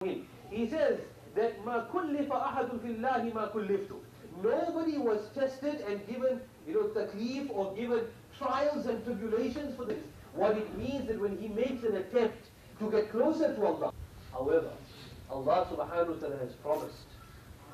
He says that مَا كُلِّفَ أَحَدٌ فِي اللَّهِ مَا كُلِّفْتُ. Nobody was tested and given, taklif or given trials and tribulations for this. What it means that when he makes an attempt to get closer to Allah. However, Allah subhanahu wa ta'ala has promised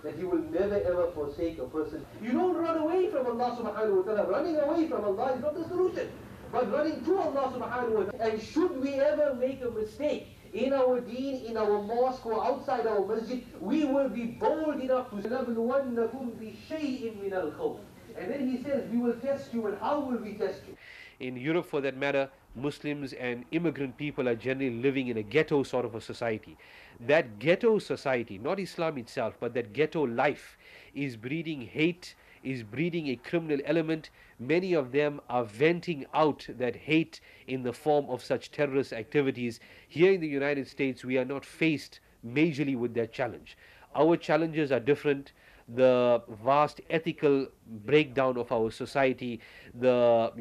that He will never ever forsake a person. You don't run away from Allah subhanahu wa ta'ala. Running away from Allah is not the solution, but running to Allah subhanahu wa ta'ala. And should we ever make a mistake in our deen, in our mosque or outside our masjid, we will be bold enough to نَبْلُوَنَّكُمْ بِشَيْءٍ مِّنَ الْخَوْفِ. And then he says, we will test you. And how will we test you? In Europe, for that matter, Muslims and immigrant people are generally living in a ghetto sort of a society. That ghetto society, not Islam itself, but that ghetto life is breeding hate, is breeding a criminal element. Many of them are venting out that hate in the form of such terrorist activities. Here in the United States, we are not faced majorly with that challenge. Our challenges are different. The vast ethical breakdown of our society, the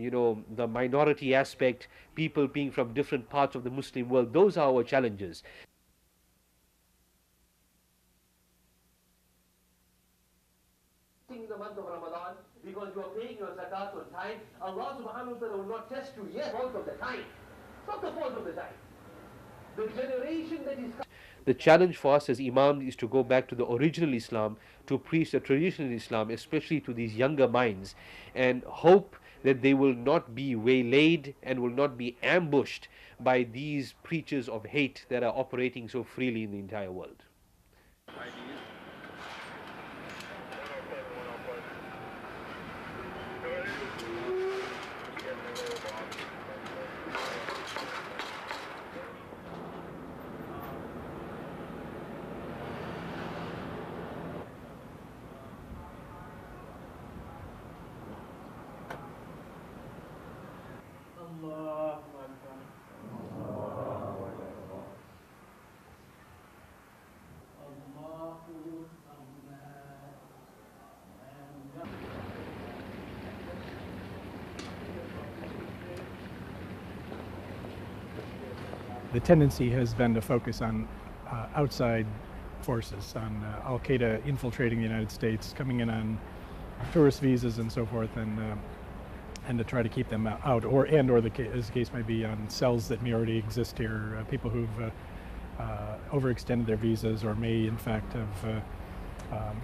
minority aspect, people being from different parts of the Muslim world, those are our challenges. In the month of Ramadan, because you are paying your zakat on time, Allah subhanahu wa ta'ala will not test you. Yes, fault of the time. It's not the fault of the time. The generation that is... The challenge for us as Imams is to go back to the original Islam, to preach the traditional Islam, especially to these younger minds, and hope that they will not be waylaid and will not be ambushed by these preachers of hate that are operating so freely in the entire world. The tendency has been to focus on outside forces, on Al-Qaeda infiltrating the United States, coming in on tourist visas and so forth, and to try to keep them out, or as the case may be, on cells that may already exist here, people who've overextended their visas or may in fact have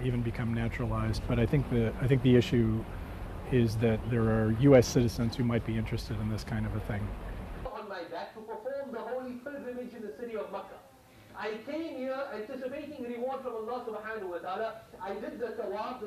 even become naturalized. But I think the issue is that there are U.S. citizens who might be interested in this kind of a thing. On my back to perform the holy pilgrimage in the city of Makkah. I came here anticipating reward from Allah subhanahu wa ta'ala. I did the tawaf,